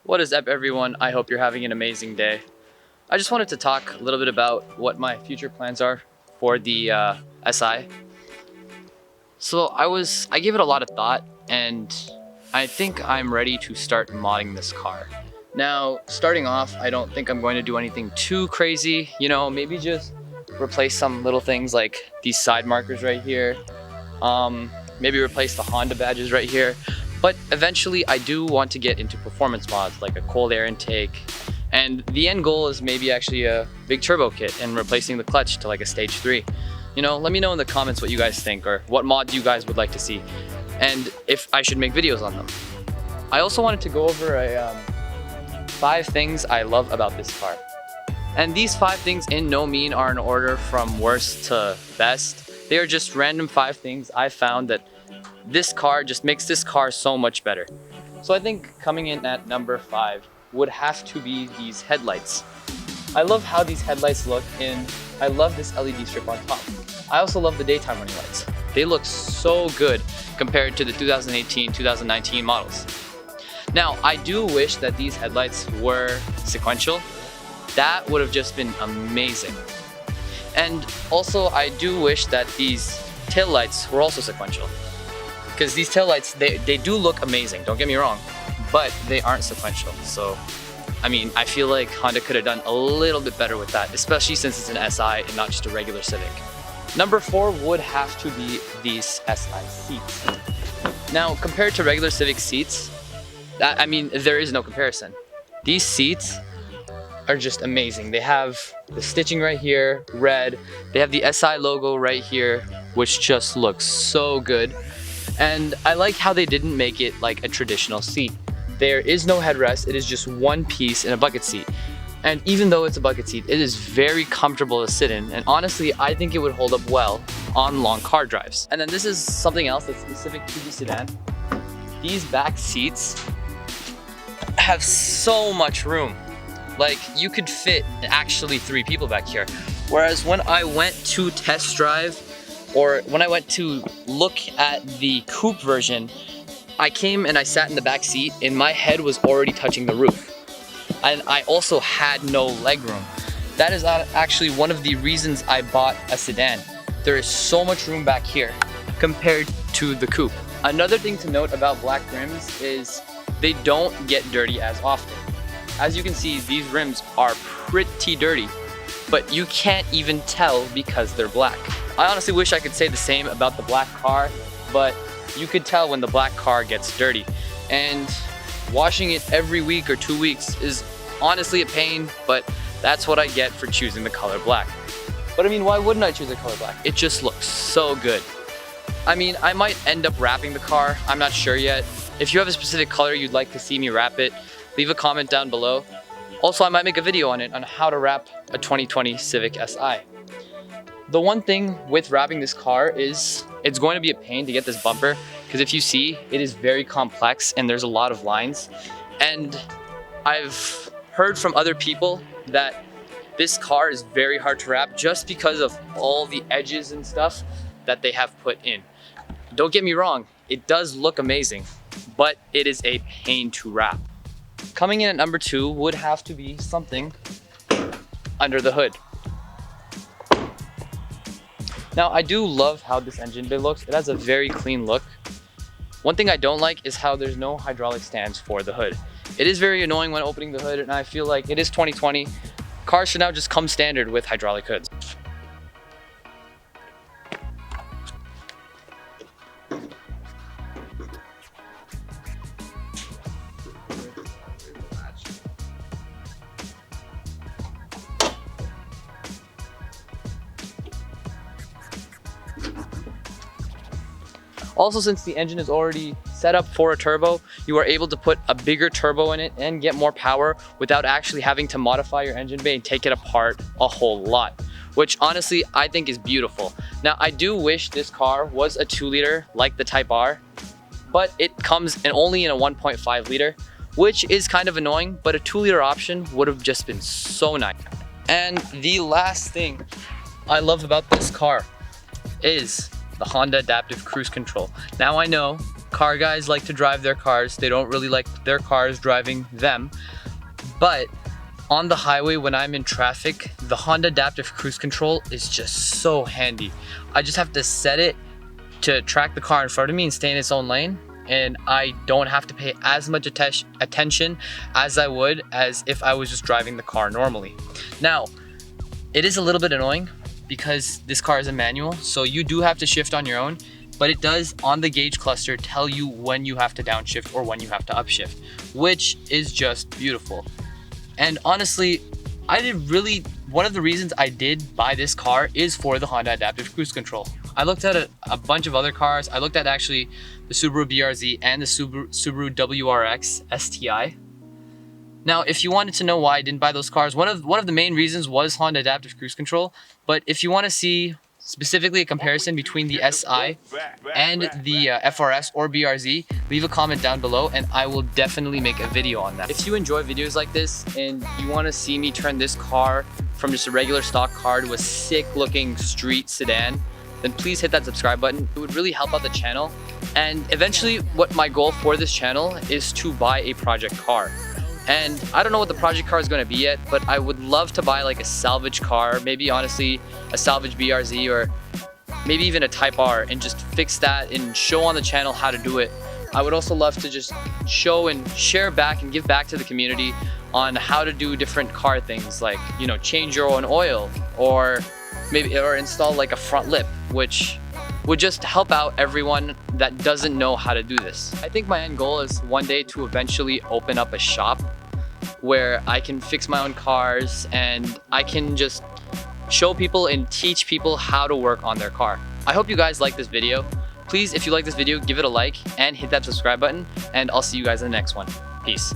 What is up, everyone? I hope you're having an amazing day. I just wanted to talk a little bit about what my future plans are for the SI. So I gave it a lot of thought, and I think I'm ready to start modding this car. Now, starting off, I don't think I'm going to do anything too crazy, maybe just replace some little things like these side markers right here. Maybe replace the Honda badges right here. But eventually I do want to get into performance mods like a cold air intake. And the end goal is maybe actually a big turbo kit and replacing the clutch to like a stage 3. Let me know in the comments what you guys think or what mods you guys would like to see and if I should make videos on them. I also wanted to go over 5 things I love about this car. And these 5 things in no mean are in order from worst to best. They are just random 5 things I found that this car just makes this car so much better. So I think coming in at number 5 would have to be these headlights. I love how these headlights look, and I love this LED strip on top. I also love the daytime running lights. They look so good compared to the 2018, 2019 models. Now, I do wish that these headlights were sequential. That would have just been amazing. And also, I do wish that these taillights were also sequential. Because these taillights, they do look amazing, don't get me wrong, but they aren't sequential. So, I feel like Honda could have done a little bit better with that, especially since it's an SI and not just a regular Civic. Number 4 would have to be these SI seats. Now, compared to regular Civic seats, there is no comparison. These seats are just amazing. They have the stitching right here, red. They have the SI logo right here, which just looks so good. And I like how they didn't make it like a traditional seat. There is no headrest, it is just one piece in a bucket seat. And even though it's a bucket seat, it is very comfortable to sit in. And honestly, I think it would hold up well on long car drives. And then this is something else that's specific to the sedan. These back seats have so much room. Like, you could fit actually 3 people back here. Whereas when I went to test drive, or when I went to look at the coupe version, I came and I sat in the back seat and my head was already touching the roof. And I also had no legroom. That is actually one of the reasons I bought a sedan. There is so much room back here compared to the coupe. Another thing to note about black rims is they don't get dirty as often. As you can see, these rims are pretty dirty, but you can't even tell because they're black. I honestly wish I could say the same about the black car, but you could tell when the black car gets dirty. And washing it every week or 2 weeks is honestly a pain, but that's what I get for choosing the color black. But why wouldn't I choose the color black? It just looks so good. I might end up wrapping the car, I'm not sure yet. If you have a specific color you'd like to see me wrap it, leave a comment down below. Also, I might make a video on it, on how to wrap a 2020 Civic Si. The one thing with wrapping this car is it's going to be a pain to get this bumper, because if you see, it is very complex and there's a lot of lines. And I've heard from other people that this car is very hard to wrap just because of all the edges and stuff that they have put in. Don't get me wrong, it does look amazing, but it is a pain to wrap. Coming in at number 2 would have to be something under the hood. Now, I do love how this engine bay looks. It has a very clean look. One thing I don't like is how there's no hydraulic stands for the hood. It is very annoying when opening the hood, and I feel like it is 2020. Cars should now just come standard with hydraulic hoods. Also, since the engine is already set up for a turbo, you are able to put a bigger turbo in it and get more power without actually having to modify your engine bay and take it apart a whole lot, which honestly I think is beautiful. Now, I do wish this car was a 2-liter like the Type R, but it comes only in a 1.5 liter, which is kind of annoying, but a 2-liter option would have just been so nice. And the last thing I love about this car is the Honda Adaptive Cruise Control. Now, I know car guys like to drive their cars. They don't really like their cars driving them. But on the highway, when I'm in traffic, the Honda Adaptive Cruise Control is just so handy. I just have to set it to track the car in front of me and stay in its own lane, and I don't have to pay as much attention as I would as if I was just driving the car normally. Now, it is a little bit annoying because this car is a manual, so you do have to shift on your own, but it does on the gauge cluster tell you when you have to downshift or when you have to upshift, which is just beautiful. And honestly, one of the reasons I did buy this car is for the Honda Adaptive Cruise Control. I looked at a bunch of other cars. I looked at actually the Subaru BRZ and the Subaru WRX STI. Now, if you wanted to know why I didn't buy those cars, one of the main reasons was Honda Adaptive Cruise Control. But if you want to see specifically a comparison between the SI and the FRS or BRZ, leave a comment down below and I will definitely make a video on that. If you enjoy videos like this and you want to see me turn this car from just a regular stock car to a sick looking street sedan, then please hit that subscribe button. It would really help out the channel. And eventually what my goal for this channel is to buy a project car. And I don't know what the project car is going to be yet, but I would love to buy like a salvage car, maybe honestly a salvage BRZ or maybe even a Type R, and just fix that and show on the channel how to do it. I would also love to just show and share back and give back to the community on how to do different car things, like, you know, change your own oil or install like a front lip, which would just help out everyone that doesn't know how to do this. I think my end goal is one day to eventually open up a shop where I can fix my own cars and I can just show people and teach people how to work on their car. I hope you guys like this video. Please, if you like this video, give it a like and hit that subscribe button, and I'll see you guys in the next one. Peace.